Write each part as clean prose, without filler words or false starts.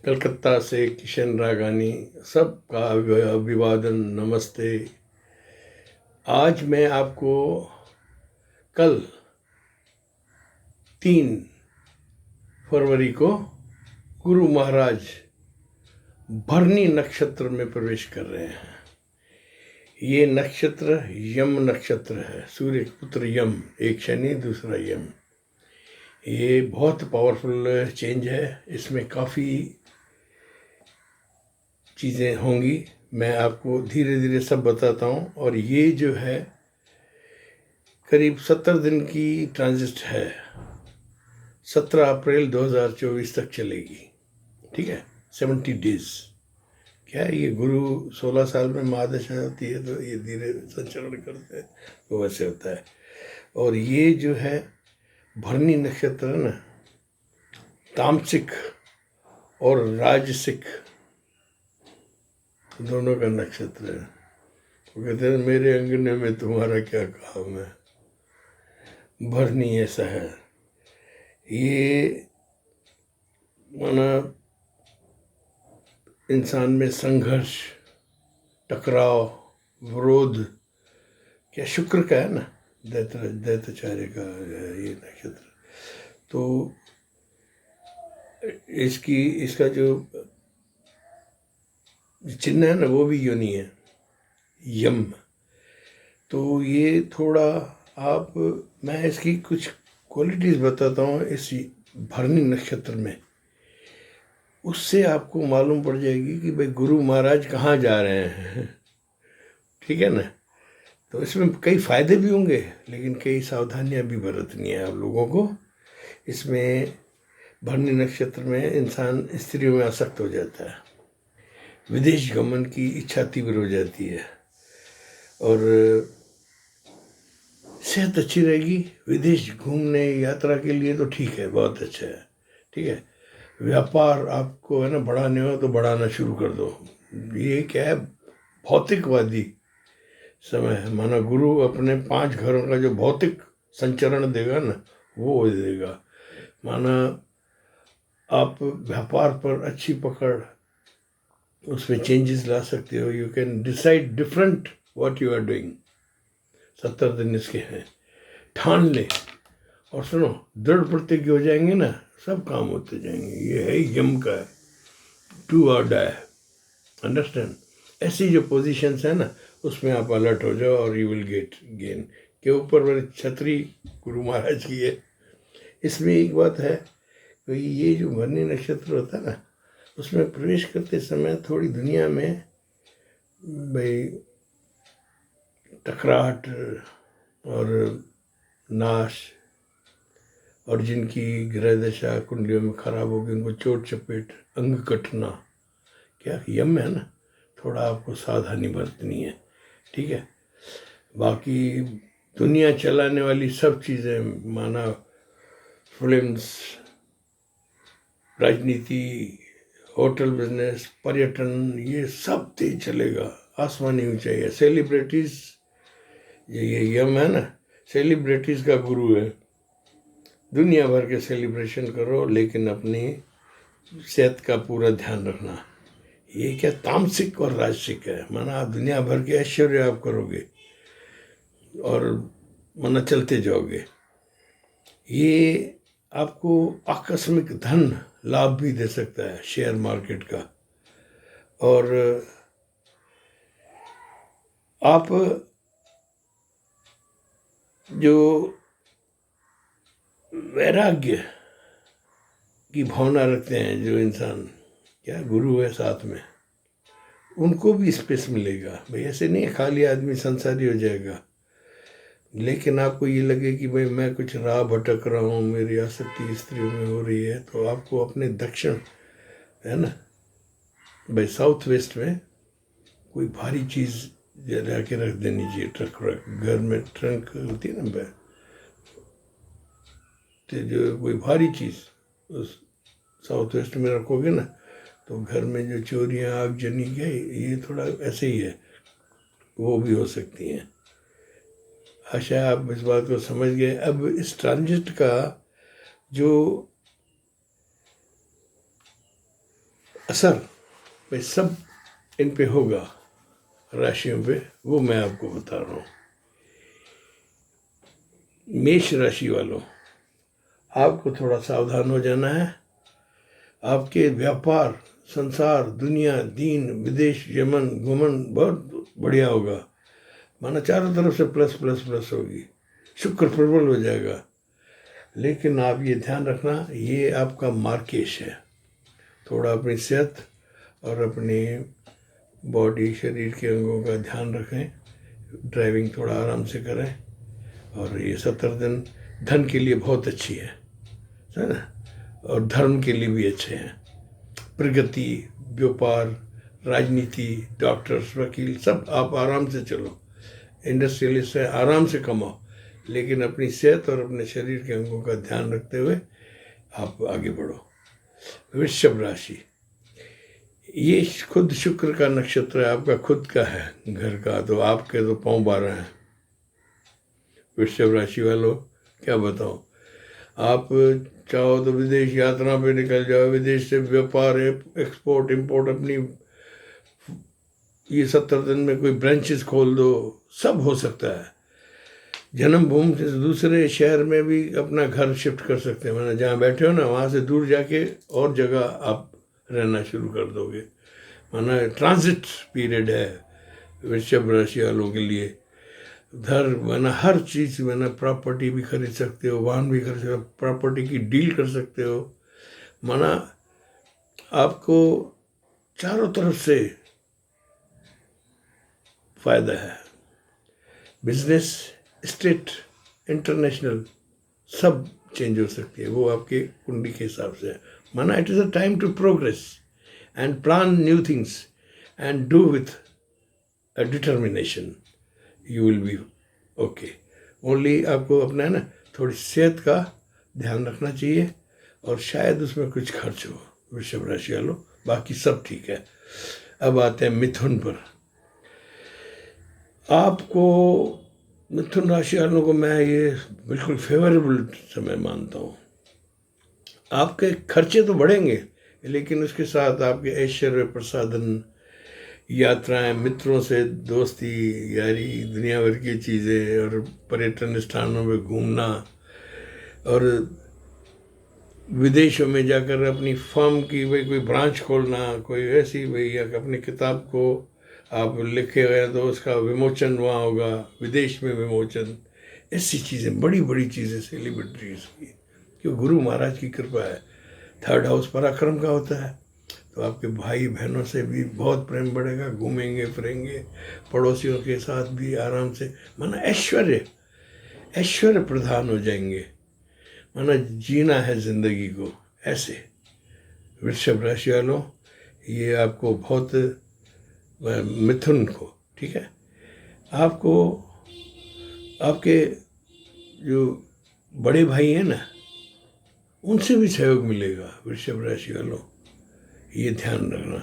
कलकत्ता से किशन रागानी, सबका अभिवादन, नमस्ते। आज मैं आपको कल 3 फरवरी को गुरु महाराज भरनी नक्षत्र में प्रवेश कर रहे हैं। ये नक्षत्र यम नक्षत्र है। सूर्य पुत्र यम, एक शनि दूसरा यम। ये बहुत पावरफुल चेंज है। इसमें काफ़ी चीज़ें होंगी, मैं आपको धीरे धीरे सब बताता हूँ। और ये जो है करीब 70 दिन की ट्रांजिट है, 17 अप्रैल 2024 तक चलेगी। ठीक है, 70 डेज। क्या है, ये गुरु 16 साल में महादशा होती है तो ये धीरे संचरण करते हैं, तो वैसे होता है। और ये जो है भरनी नक्षत्र है ना, तामसिक और राजसिक दोनों का नक्षत्र है। वो कहते हैं मेरे अंगने में तुम्हारा क्या काम है। भरनी ऐसा है। ये माना इंसान में संघर्ष, टकराव, विरोध, क्या शुक्र का है ना, दैत्याचार्य का है ये नक्षत्र। तो इसका जो चिन्ह है ना, वो भी योनि है, यम। तो ये थोड़ा मैं इसकी कुछ क्वालिटीज़ बताता हूँ इस भरनी नक्षत्र में। उससे आपको मालूम पड़ जाएगी कि भाई गुरु महाराज कहाँ जा रहे हैं। ठीक है ना। तो इसमें कई फायदे भी होंगे, लेकिन कई सावधानियां भी बरतनी है आप लोगों को। इसमें भरनी नक्षत्र में इंसान स्त्रियों में आसक्त हो जाता है, विदेश गमन की इच्छा तीव्र हो जाती है, और सेहत अच्छी रहेगी। विदेश घूमने यात्रा के लिए तो ठीक है, बहुत अच्छा है। ठीक है, व्यापार आपको है ना बढ़ाने हो तो बढ़ाना शुरू कर दो। ये क्या है, भौतिकवादी समय है। माना गुरु अपने 5 घरों का जो भौतिक संचरण देगा ना, वो देगा। माना आप व्यापार पर अच्छी पकड़, उसमें चेंजेस ला सकते हो। You can decide different what you are doing. 70 दिन इसके हैं, ठान ले। और सुनो, दृढ़ प्रतिज्ञ हो जाएंगे ना, सब काम होते जाएंगे। ये है यम का है, टू और डाई। अंडरस्टैंड। ऐसी जो पोजीशंस है ना, उसमें आप अलर्ट हो जाओ और यू विल गेट गेन। के ऊपर वाली छतरी गुरु महाराज की है। इसमें एक बात है कि ये जो भरनी नक्षत्र होता है ना, उसमें प्रवेश करते समय थोड़ी दुनिया में भाई टकराहट और नाश, और जिनकी ग्रह दशा कुंडलियों में खराब होगी उनको चोट चपेट, अंग कटना, क्या यम है ना, थोड़ा आपको सावधानी बरतनी है। ठीक है। बाकी दुनिया चलाने वाली सब चीज़ें, माना फिल्म्स, राजनीति, होटल बिजनेस, पर्यटन, ये सब तेज चलेगा। आसमानी ऊंचाई है। सेलिब्रिटीज़, ये यम है ना, सेलिब्रिटीज़ का गुरु है। दुनिया भर के सेलिब्रेशन करो, लेकिन अपनी सेहत का पूरा ध्यान रखना। ये क्या तामसिक और राजसिक है। माना आप दुनिया भर के ऐश्वर्य आप करोगे और माना चलते जाओगे। ये आपको आकस्मिक धन लाभ भी दे सकता है, शेयर मार्केट का। और आप जो वैराग्य की भावना रखते हैं, जो इंसान, क्या गुरु है साथ में, उनको भी स्पेस मिलेगा। भाई ऐसे नहीं खाली आदमी संसारी हो जाएगा, लेकिन आपको ये लगे कि भाई मैं कुछ राह भटक रहा हूँ, मेरी आसक्ति स्त्रियों में हो रही है, तो आपको अपने दक्षिण है ना, भाई साउथ वेस्ट में कोई भारी चीज़ ला के रख देनी चाहिए। घर में ट्रंक होती है ना, तो जो कोई भारी चीज़ उस साउथ वेस्ट में रखोगे ना, तो घर में जो चोरियाँ, आगजनी, क्या ये थोड़ा ऐसे ही है, वो भी हो सकती हैं। आशा है आप इस बात को समझ गए। अब इस ट्रांजिट का जो असर भाई सब इन पे होगा, राशियों पे, वो मैं आपको बता रहा हूँ। मेष राशि वालों, आपको थोड़ा सावधान हो जाना है। आपके व्यापार, संसार, दुनिया, दीन, विदेश, यमन, गुमन बहुत बढ़िया होगा। माना चारों तरफ से प्लस प्लस प्लस होगी, शुक्र प्रबल हो जाएगा। लेकिन आप ये ध्यान रखना, ये आपका मार्केश है। थोड़ा अपनी सेहत और अपनी बॉडी, शरीर के अंगों का ध्यान रखें। ड्राइविंग थोड़ा आराम से करें। और ये 70 दिन धन के लिए बहुत अच्छी है ना, और धर्म के लिए भी अच्छे हैं। प्रगति, व्यापार, राजनीति, डॉक्टर्स, वकील, सब आप आराम से चलो। इंडस्ट्रियलिस्ट है, आराम से कमाओ, लेकिन अपनी सेहत और अपने शरीर के अंगों का ध्यान रखते हुए आप आगे बढ़ो। वृषभ राशि, ये खुद शुक्र का नक्षत्र है, आपका खुद का है घर का, तो आपके तो पाँव 12 हैं। वृषभ राशि वालों, क्या बताऊं, आप चाहो तो विदेश यात्रा पे निकल जाओ, विदेश से व्यापार, एक्सपोर्ट इंपोर्ट, अपनी ये 70 दिन में कोई ब्रांचेस खोल दो, सब हो सकता है। जन्मभूमि से दूसरे शहर में भी अपना घर शिफ्ट कर सकते हैं। मैंने जहाँ बैठे हो ना, वहाँ से दूर जाके और जगह आप रहना शुरू कर दोगे। माना ट्रांजिट पीरियड है वृषभ राशि वालों के लिए। घर माना हर चीज़, माना प्रॉपर्टी भी खरीद सकते हो, वाहन भी खरीद सकते हो, प्रॉपर्टी की डील कर सकते हो। माना आपको चारों तरफ से फायदा है। बिजनेस, स्टेट, इंटरनेशनल, सब चेंज हो सकती है, वो आपके कुंडली के हिसाब से है। माना it is a time to progress and plan new things and do with a determination, you will be okay. Only आपको अपना है ना, थोड़ी सेहत का ध्यान रखना चाहिए, और शायद उसमें कुछ खर्च हो वृषभ राशि वालों, बाकी सब ठीक है। अब आते हैं मिथुन पर। आपको, मिथुन राशि वालों को मैं ये बिल्कुल फेवरेबल समय मानता हूँ। आपके खर्चे तो बढ़ेंगे, लेकिन उसके साथ आपके ऐश्वर्य प्रसाधन, यात्राएं, मित्रों से दोस्ती यारी, दुनिया भर की चीज़ें, और पर्यटन स्थानों में घूमना, और विदेशों में जाकर अपनी फर्म की भाई कोई ब्रांच खोलना, कोई ऐसी भाई, या अपनी किताब को आप लिखे हुए हैं तो उसका विमोचन वहाँ होगा, विदेश में विमोचन, ऐसी चीज़ें, बड़ी बड़ी चीज़ें सेलिब्रिटीज़ की, क्यों गुरु महाराज की कृपा है। 3rd हाउस पराक्रम का होता है, तो आपके भाई बहनों से भी बहुत प्रेम बढ़ेगा, घूमेंगे फिरेंगे, पड़ोसियों के साथ भी आराम से, माना ऐश्वर्य, ऐश्वर्य प्रधान हो जाएंगे। माना जीना है जिंदगी को ऐसे। वृषभ राशि वालों, ये आपको बहुत, मिथुन को, ठीक है, आपको आपके जो बड़े भाई हैं ना, उनसे भी सहयोग मिलेगा वृषभ राशि वालों, ये ध्यान रखना।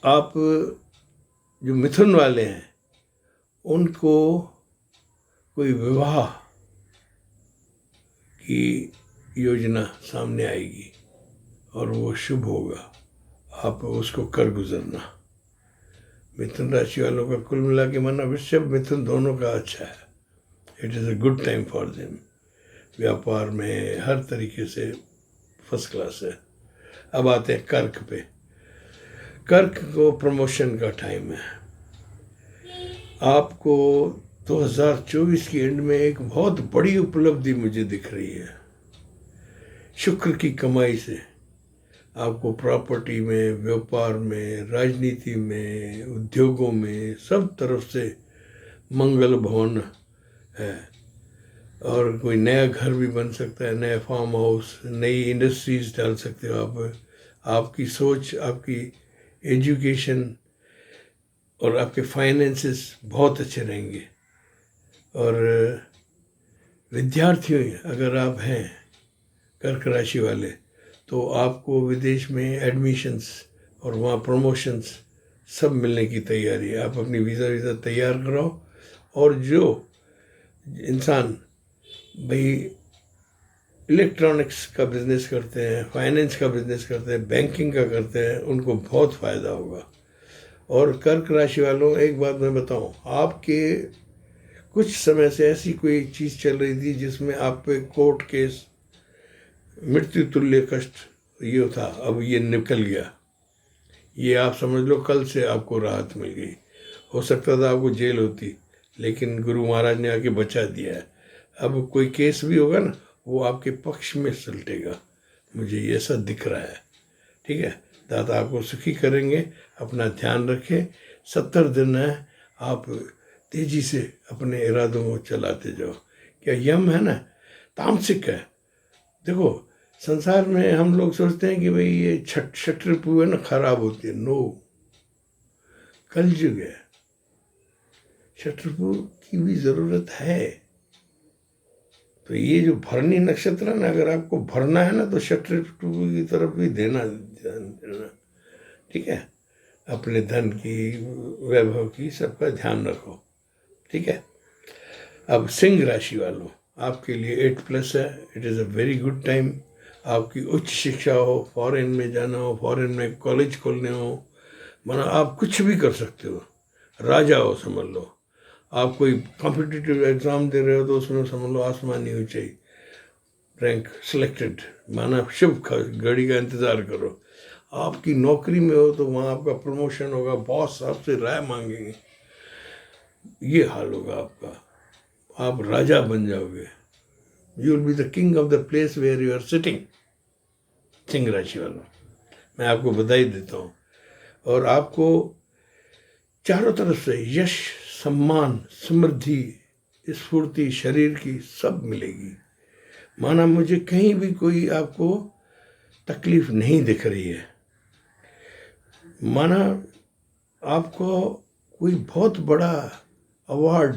आप जो मिथुन वाले हैं, उनको कोई विवाह की योजना सामने आएगी और वो शुभ होगा, आप उसको कर गुजरना। मिथुन राशि वालों का कुल मिला के माना वृषभ मिथुन दोनों का अच्छा है। It is a good time for them. व्यापार में हर तरीके से फर्स्ट क्लास है। अब आते हैं कर्क पे। कर्क को प्रमोशन का टाइम है। आपको 2024 की एंड में एक बहुत बड़ी उपलब्धि मुझे दिख रही है। शुक्र की कमाई से आपको प्रॉपर्टी में, व्यापार में, राजनीति में, उद्योगों में, सब तरफ से मंगल भवन है। और कोई नया घर भी बन सकता है, नया फार्म हाउस, नई इंडस्ट्रीज डाल सकते हो आप। आपकी सोच, आपकी एजुकेशन और आपके फाइनेंसेस बहुत अच्छे रहेंगे। और विद्यार्थियों, अगर आप हैं कर्क राशि वाले, तो आपको विदेश में एडमिशन्स और वहाँ प्रमोशंस सब मिलने की तैयारी है। आप अपनी वीज़ा तैयार कराओ। और जो इंसान भाई इलेक्ट्रॉनिक्स का बिजनेस करते हैं, फाइनेंस का बिजनेस करते हैं, बैंकिंग का करते हैं, उनको बहुत फ़ायदा होगा। और कर्क राशि वालों, एक बात मैं बताऊं, आपके कुछ समय से ऐसी कोई चीज़ चल रही थी जिसमें आप पे कोर्ट केस, मृत्यु तुल्य कष्ट ये था, अब ये निकल गया। ये आप समझ लो कल से आपको राहत मिल गई। हो सकता था आपको जेल होती, लेकिन गुरु महाराज ने आके बचा दिया है। अब कोई केस भी होगा ना, वो आपके पक्ष में सलटेगा, मुझे ये ऐसा दिख रहा है। ठीक है, दाता आपको सुखी करेंगे। अपना ध्यान रखें। 70 दिन है, आप तेजी से अपने इरादों को चलाते जाओ। क्या यम है ना, तामसिक है। देखो, संसार में हम लोग सोचते हैं कि भाई ये क्षत्रिय है ना, खराब होती है। नो, कलयुग है, क्षत्रिय की भी जरूरत है। तो ये जो भरनी नक्षत्र है ना, अगर आपको भरना है ना तो क्षत्रिय की तरफ भी देना, ठीक है। अपने धन की, वैभव की, सबका ध्यान रखो। ठीक है। अब सिंह राशि वालों, आपके लिए 8+ है। It is a very good time. आपकी उच्च शिक्षा हो, फॉरेन में जाना हो, फॉरेन में कॉलेज खोलने हो, माना आप कुछ भी कर सकते हो। राजा हो समझ लो। आप कोई कॉम्पिटिटिव एग्ज़ाम दे रहे हो तो उसमें समझ लो आसमानी ऊंचाई, रैंक सिलेक्टेड, माना शुभ घड़ी का इंतज़ार करो। आपकी नौकरी में हो तो वहाँ आपका प्रमोशन होगा, बॉस आपसे राय मांगेंगे, ये हाल होगा आपका। आप राजा बन जाओगे। You will be the king of the place where you are sitting. सिंह राशि वालों, मैं आपको बधाई देता हूँ। और आपको चारों तरफ से यश, सम्मान, समृद्धि, स्फूर्ति शरीर की सब मिलेगी। माना मुझे कहीं भी कोई आपको तकलीफ नहीं दिख रही है। माना आपको कोई बहुत बड़ा अवार्ड,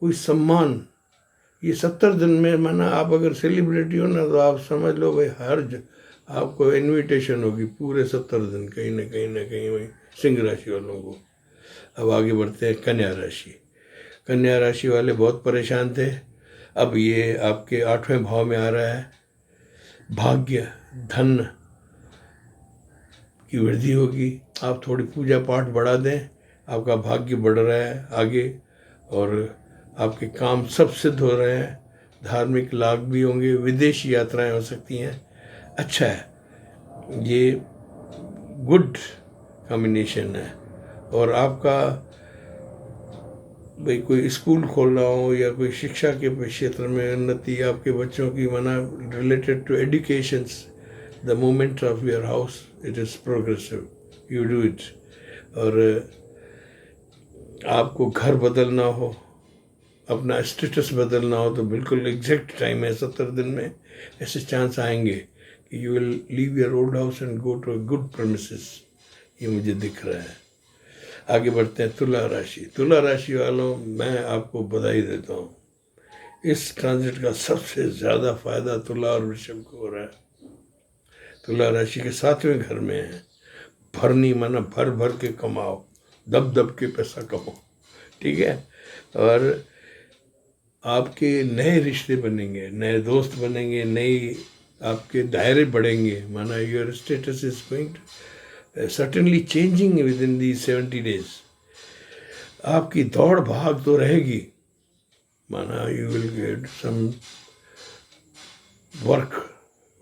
कोई सम्मान, ये 70 दिन में, माना आप अगर सेलिब्रिटी हो ना, तो आप समझ लो भाई आपको इनविटेशन होगी पूरे 70 दिन, कहीं ना कहीं वही सिंह राशि वालों को। अब आगे बढ़ते हैं कन्या राशि। कन्या राशि वाले बहुत परेशान थे। अब ये आपके 8वें भाव में आ रहा है। भाग्य, धन की वृद्धि होगी। आप थोड़ी पूजा पाठ बढ़ा दें, आपका भाग्य बढ़ रहा है आगे, और आपके काम सब सिद्ध हो रहे हैं। धार्मिक लाभ भी होंगे, विदेश यात्राएं हो सकती हैं। अच्छा है, ये गुड कॉम्बिनेशन है। और आपका भाई कोई स्कूल खोलना हो या कोई शिक्षा के क्षेत्र में उन्नति, आपके बच्चों की, माना related to educations, the movement of your house, it is progressive, you do it. और आपको घर बदलना हो, अपना स्टेटस बदलना हो, तो बिल्कुल एग्जैक्ट टाइम है 70 दिन में। ऐसे चांस आएंगे कि you will leave your old house and go to a good premises, ये मुझे दिख रहा है। आगे बढ़ते हैं तुला राशि। तुला राशि वालों, मैं आपको बधाई देता हूँ। इस ट्रांजिट का सबसे ज़्यादा फायदा तुला और वृषभ को हो रहा है। तुला राशि के 7वें घर में है। भरनी, माना भर भर के कमाओ, दब दब के पैसा कमाओ। ठीक है। और आपके नए रिश्ते बनेंगे, नए दोस्त बनेंगे, नई आपके दायरे बढ़ेंगे। माना your status is going certainly changing within the 70 days. आपकी दौड़ भाग तो रहेगी, माना you will get some work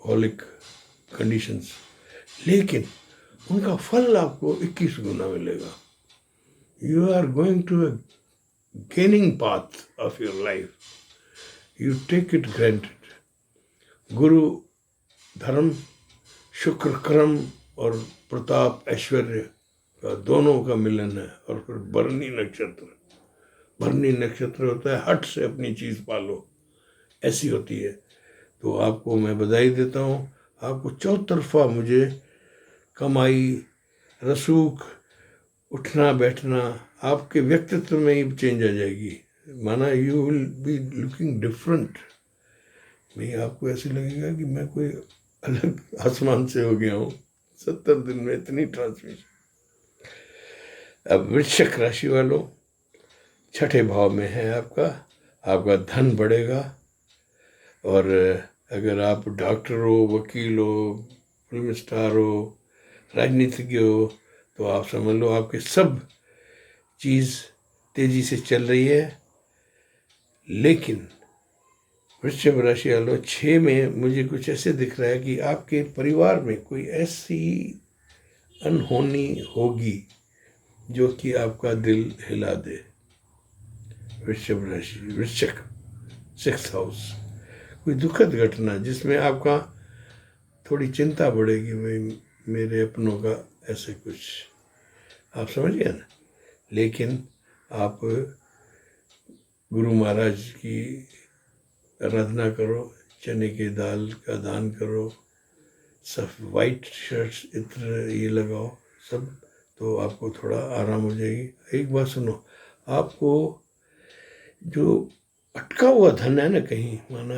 हॉलिक conditions, लेकिन उनका फल आपको 21 गुना मिलेगा। You are going to a gaining path of your life, you take it granted. गुरु, धर्म, शुक्र, क्रम और प्रताप, ऐश्वर्य का दोनों का मिलन है। और फिर भरनी नक्षत्र, भरनी नक्षत्र होता है हट से अपनी चीज़ पालो, ऐसी होती है। तो आपको मैं बधाई देता हूँ। आपको चौतरफा मुझे कमाई, रसूख, उठना बैठना, आपके व्यक्तित्व में ही चेंज आ जाएगी। माना you will be looking different. नहीं, आपको ऐसे लगेगा कि मैं कोई अलग आसमान से हो गया हूँ। 70 दिन में इतनी ट्रांसमिशन। अब वृश्चिक राशि वालों, 6ठे भाव में है आपका। आपका धन बढ़ेगा और अगर आप डॉक्टर हो, वकील हो, फिल्म स्टार हो, राजनीतिज्ञ हो, तो आप समझ लो आपके सब चीज़ तेज़ी से चल रही है। लेकिन वृश्चिक राशि वालों, 6 में मुझे कुछ ऐसे दिख रहा है कि आपके परिवार में कोई ऐसी अनहोनी होगी जो कि आपका दिल हिला दे। वृश्चिक राशि, वृश्चिक, 6th हाउस, कोई दुखद घटना जिसमें आपका थोड़ी चिंता बढ़ेगी, भाई मेरे अपनों का ऐसे कुछ, आप समझ गए ना। लेकिन आप गुरु महाराज की आराधना करो, चने की दाल का दान करो, सब वाइट शर्ट्स इत्र ये लगाओ सब, तो आपको थोड़ा आराम हो जाएगी। एक बात सुनो, आपको जो अटका हुआ धन है ना, कहीं माना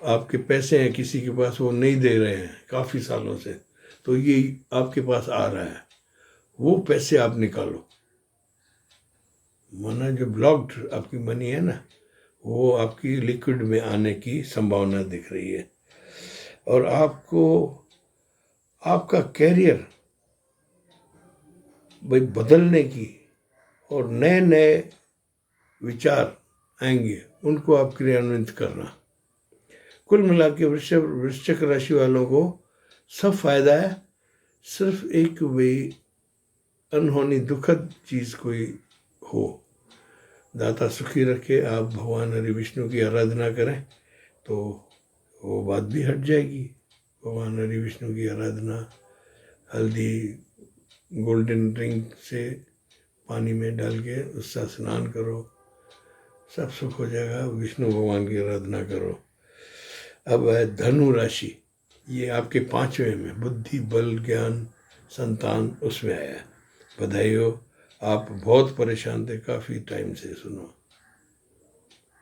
आपके पैसे हैं किसी के पास, वो नहीं दे रहे हैं काफ़ी सालों से, तो ये आपके पास आ रहा है, वो पैसे आप निकालो। माना जो ब्लॉक्ड आपकी मनी है ना, वो आपकी लिक्विड में आने की संभावना दिख रही है। और आपको आपका कैरियर भाई बदलने की और नए नए विचार आएंगे, उनको आप क्रियान्वित करना। कुल मिला के वृश्चिक राशि वालों को सब फायदा है। सिर्फ एक वे अनहोनी दुखद चीज़ कोई हो, दाता सुखी रखे, आप भगवान हरि विष्णु की आराधना करें तो वो बात भी हट जाएगी। भगवान हरि विष्णु की आराधना, हल्दी गोल्डन ड्रिंक से पानी में डाल के उसका स्नान करो, सब सुख हो जाएगा। विष्णु भगवान की आराधना करो। अब है धनु राशि, ये आपके 5वें में बुद्धि, बल, ज्ञान, संतान उसमें आया है। बधाई हो, आप बहुत परेशान थे काफ़ी टाइम से। सुनो,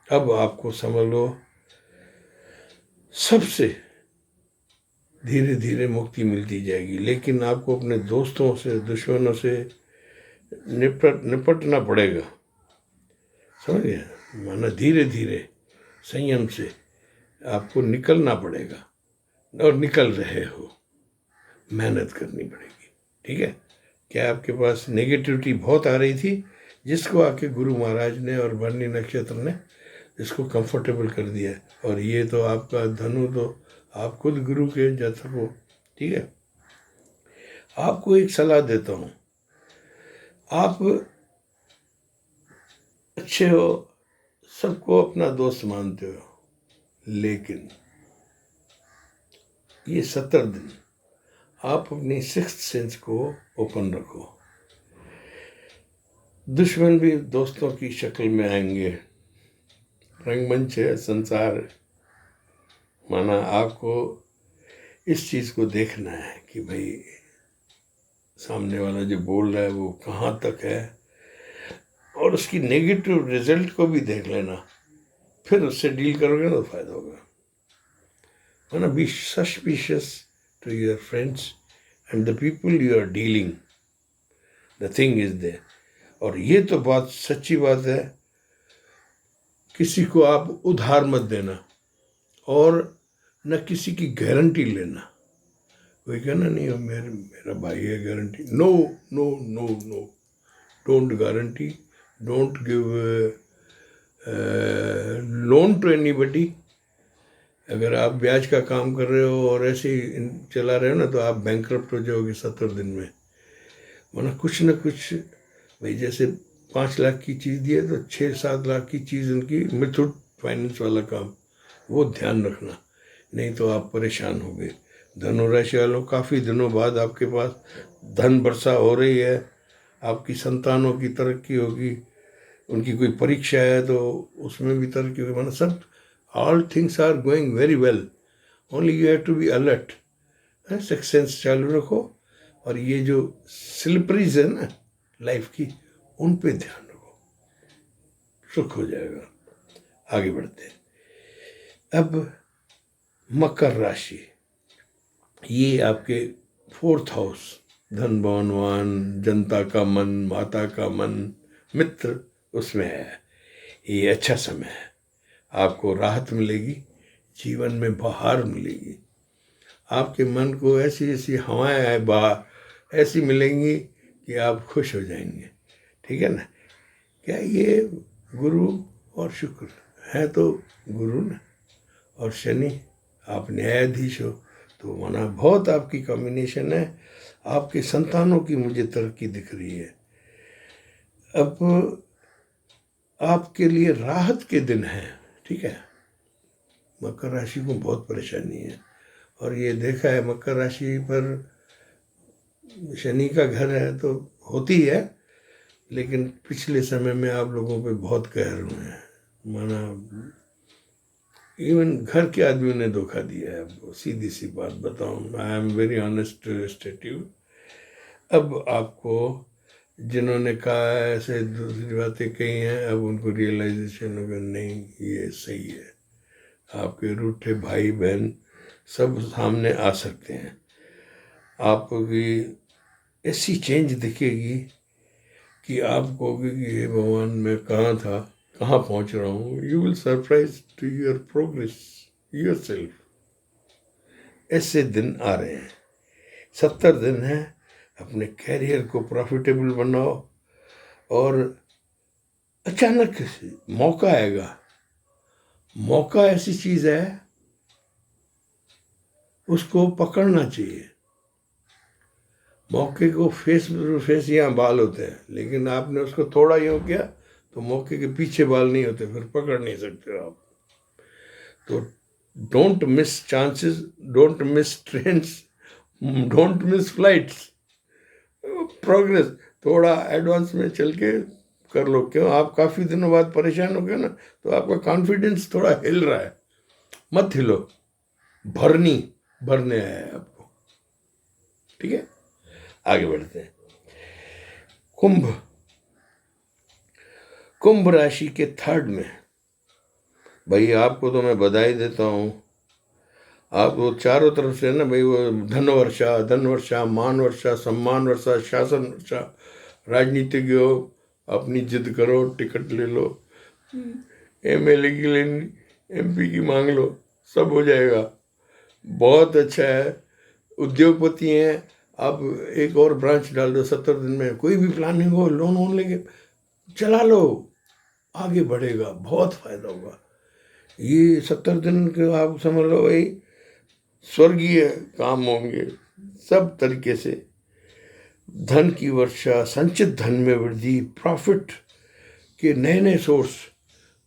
अब आपको समझ लो सबसे धीरे धीरे मुक्ति मिलती जाएगी। लेकिन आपको अपने दोस्तों से, दुश्मनों से निपटना पड़ेगा, समझ गए। माना धीरे धीरे संयम से आपको निकलना पड़ेगा, और निकल रहे हो, मेहनत करनी पड़ेगी, ठीक है। क्या आपके पास नेगेटिविटी बहुत आ रही थी, जिसको आके गुरु महाराज ने और भरणी नक्षत्र ने इसको कंफर्टेबल कर दिया है। और ये तो आपका धनु, तो आप खुद गुरु के जैसा हो, ठीक है। आपको एक सलाह देता हूँ, आप अच्छे हो, सबको अपना दोस्त मानते हो, लेकिन ये 70 दिन आप अपनी 6th सेंस को ओपन रखो। दुश्मन भी दोस्तों की शक्ल में आएंगे। रंगमंच है, संसार है। माना आपको इस चीज़ को देखना है कि भाई सामने वाला जो बोल रहा है वो कहाँ तक है, और उसकी नेगेटिव रिजल्ट को भी देख लेना, फिर उससे डील करोगे तो फायदा होगा। माना be suspicious to your friends and the people you are dealing, the thing is there. और ये तो बात सच्ची बात है, किसी को आप उधार मत देना, और न किसी की गारंटी लेना। कोई कहना नहीं हो मेरा भाई है, guarantee, no no no no, don't guarantee, don't give loan to anybody. अगर आप ब्याज का काम कर रहे हो और ऐसे ही चला रहे हो ना, तो आप बैंकरप्ट हो जाओगे 70 दिन में। वरना कुछ न कुछ, भाई जैसे 5 लाख की चीज़ दी है तो 6-7 लाख की चीज़ उनकी मिथुट फाइनेंस वाला काम, वो ध्यान रखना, नहीं तो आप परेशान हो गए। धनुराशि वालों, काफ़ी दिनों बाद आपके पास धन वर्षा हो रही है, आपकी संतानों की तरक्की होगी, उनकी कोई परीक्षा है तो उसमें भी तरक्की होगी। मतलब सब all things are going very well, only you have to be alert. Six sense चालू रखो, और ये जो स्लिपरीज है ना लाइफ की, उन पे ध्यान रखो, सुख हो जाएगा। आगे बढ़ते हैं। अब मकर राशि, ये आपके 4th हाउस, धन, भवन, जनता का मन, माता का मन, मित्र उसमें है। ये अच्छा समय है, आपको राहत मिलेगी, जीवन में बहार मिलेगी। आपके मन को ऐसी ऐसी हवाएं बाहर ऐसी मिलेंगी कि आप खुश हो जाएंगे। ठीक है ना। क्या ये गुरु और शुक्र है तो गुरु ना, और शनि आप न्यायाधीश हो, तो माना बहुत आपकी कॉम्बिनेशन है। आपके संतानों की मुझे तरक्की दिख रही है। अब आपके लिए राहत के दिन हैं। ठीक है। मकर राशि को बहुत परेशानी है, और ये देखा है मकर राशि पर शनि का घर है तो होती है, लेकिन पिछले समय में आप लोगों पे बहुत कहर हुए हैं। माना इवन घर के आदमियों ने धोखा दिया है आपको, सीधी सी बात बताऊं, आई एम वेरी ऑनेस्ट स्टेट्यू। अब आपको जिन्होंने कहा है ऐसे दूसरी बातें कही हैं, अब उनको रियलाइजेशन होगा नहीं ये सही है। आपके रूठे भाई बहन सब सामने आ सकते हैं। आपकी ऐसी चेंज दिखेगी कि आप कहोगे कि हे भगवान मैं कहाँ था, कहाँ पहुँच रहा हूँ। You will surprise to your progress yourself. ऐसे दिन आ रहे हैं। 70 दिन हैं। अपने कैरियर को प्रॉफिटेबल बनाओ, और अचानक से मौका आएगा। मौका ऐसी चीज है, उसको पकड़ना चाहिए। मौके को फेस यहाँ बाल होते हैं, लेकिन आपने उसको थोड़ा यूं किया तो मौके के पीछे बाल नहीं होते, फिर पकड़ नहीं सकते आप। तो don't miss chances, don't miss trains, don't miss flights. Progress थोड़ा एडवांस में चल के कर लो। क्यों, आप काफ़ी दिनों बाद परेशान हो गए ना, तो आपका कॉन्फिडेंस थोड़ा हिल रहा है। मत हिलो, भरने आया है आपको। ठीक है, आगे बढ़ते हैं। कुंभ राशि के 3rd में, भाई आपको तो मैं बधाई देता हूँ। आप वो चारों तरफ से ना भाई, वो धन वर्षा, मान वर्षा, सम्मान वर्षा, शासन वर्षा। राजनीतिज्ञ हो, अपनी जिद करो, टिकट ले लो, MLA की लेनी, MP की मांग लो, सब हो जाएगा। बहुत अच्छा है। उद्योगपति हैं आप, एक और ब्रांच डाल दो 70 दिन में। कोई भी प्लानिंग हो, लोन वोन लेके चला लो, आगे बढ़ेगा, बहुत फायदा होगा। ये 70 दिन के आप समझ लो भाई, स्वर्गीय काम होंगे सब तरीके से। धन की वर्षा, संचित धन में वृद्धि, प्रॉफिट के नए नए सोर्स।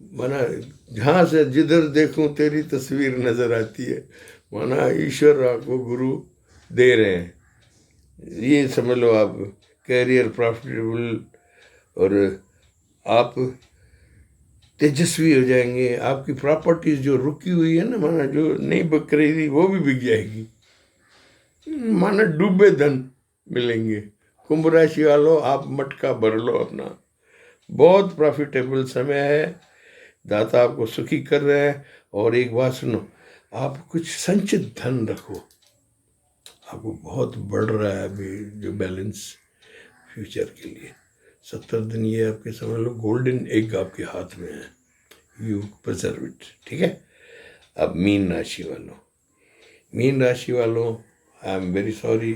माना जहाँ से जिधर देखूं तेरी तस्वीर नजर आती है। माना ईश्वर आपको गुरु दे रहे हैं, ये समझ लो आप। कैरियर प्रॉफिटेबल, और आप तेजस्वी हो जाएंगे। आपकी प्रॉपर्टीज जो रुकी हुई है ना, माना जो नहीं बिक रही थी, वो भी बिक जाएगी। माना डूबे धन मिलेंगे। कुंभ राशि वालों, आप मटका भर लो अपना। बहुत प्रॉफिटेबल समय है। दाता आपको सुखी कर रहे हैं। और एक बात सुनो, आप कुछ संचित धन रखो, आपको बहुत बढ़ रहा है अभी जो बैलेंस फ्यूचर के लिए। 70 दिन ये आपके समझ लो गोल्डन एग आपके हाथ में है, यू प्रिजर्व इट। ठीक है। अब मीन राशि वालों, आई एम वेरी सॉरी,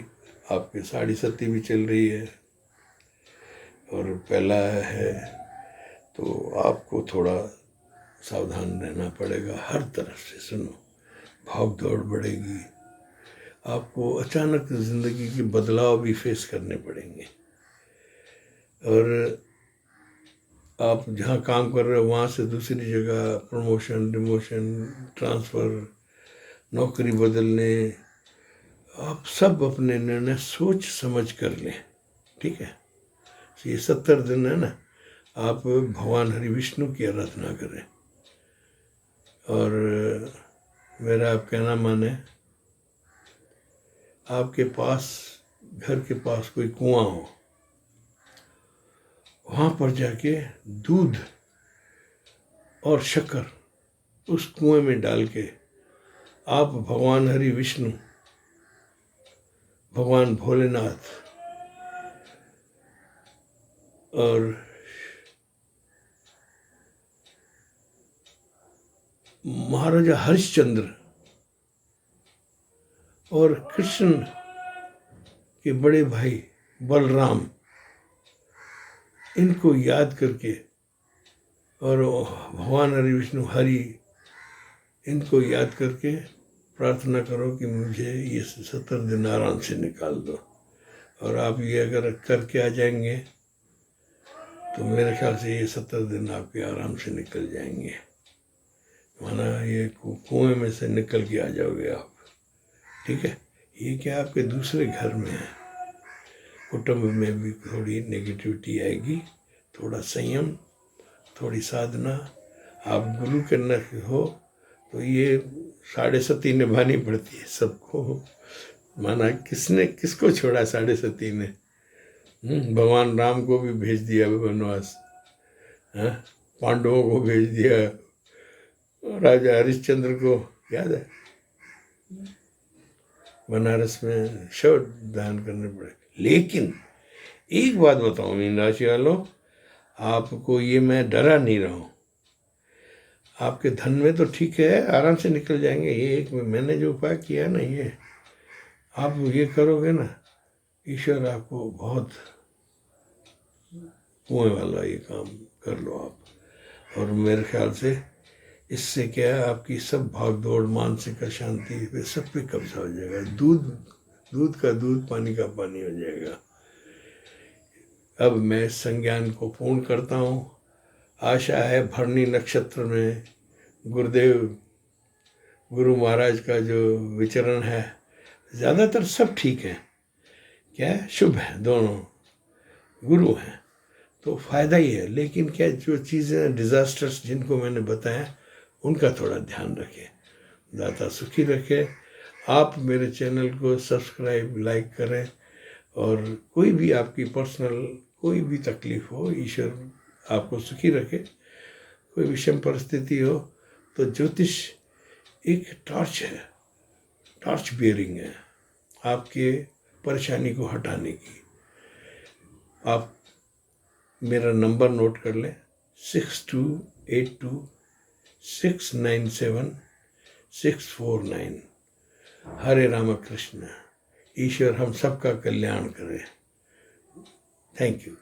आपके 60 भी चल रही है और पहला है, तो आपको थोड़ा सावधान रहना पड़ेगा हर तरफ से। सुनो, भाग दौड़ बढ़ेगी, आपको अचानक जिंदगी के बदलाव भी फेस करने पड़ेंगे। और आप जहाँ काम कर रहे हो वहाँ से दूसरी जगह प्रमोशन, डिमोशन, ट्रांसफ़र, नौकरी बदलने, आप सब अपने निर्णय सोच समझ कर लें। ठीक है। ये 70 दिन है ना, आप भगवान हरि विष्णु की आराधना करें। और मेरा आप कहना माने, आपके पास घर के पास कोई कुआं हो, वहाँ पर जाके दूध और शक्कर उस कुएं में डाल के आप भगवान हरि विष्णु, भगवान भोलेनाथ और महाराजा हरिश्चंद्र और कृष्ण के बड़े भाई बलराम, इनको याद करके, और भगवान हरि विष्णु हरि, इनको याद करके प्रार्थना करो कि मुझे ये 70 दिन आराम से निकाल दो। और आप ये अगर करके आ जाएंगे तो मेरे ख्याल से ये 70 दिन आपके आराम से निकल जाएंगे, माना ये कुएं में से निकल के आ जाओगे आप। ठीक है, ये क्या आपके दूसरे घर में है, कुटुंब में भी थोड़ी नेगेटिविटी आएगी, थोड़ा संयम, थोड़ी साधना। आप गुरु के न हो तो ये 7.5 निभानी पड़ती है सबको। माना किसको छोड़ा 7.5 ने? भगवान राम को भी भेज दिया वनवास, पांडवों को भेज दिया, राजा हरिश्चंद्र को याद है बनारस में शव दान करने पड़े। लेकिन एक बात बताऊं मीन राशि वालों, आपको ये मैं डरा नहीं रहा हूँ, आपके धन में तो ठीक है, आराम से निकल जाएंगे। ये एक मैंने जो उपाय किया ना, ये आप ये करोगे ना, ईश्वर आपको बहुत कुएं वाला ये काम कर लो आप। और मेरे ख्याल से इससे क्या है, आपकी सब भाग दौड़, मानसिक अशांति पे सब पे कब्जा हो जाएगा। दूध का दूध, पानी का पानी हो जाएगा। अब मैं संज्ञान को पूर्ण करता हूँ। आशा है भरणी नक्षत्र में गुरु महाराज का जो विचरण है, ज़्यादातर सब ठीक है, क्या है, शुभ है, दोनों गुरु हैं तो फायदा ही है। लेकिन क्या जो चीज़ें डिज़ास्टर्स जिनको मैंने बताया, उनका थोड़ा ध्यान रखें। दाता सुखी रखे। आप मेरे चैनल को सब्सक्राइब, लाइक करें, और कोई भी आपकी पर्सनल कोई भी तकलीफ हो, ईश्वर आपको सुखी रखे। कोई विषम परिस्थिति हो तो ज्योतिष एक टॉर्च है, टॉर्च बियरिंग है आपके परेशानी को हटाने की। आप मेरा नंबर नोट कर लें, 6282697649। हरे राम कृष्ण। ईश्वर हम सबका कल्याण करे। Thank you.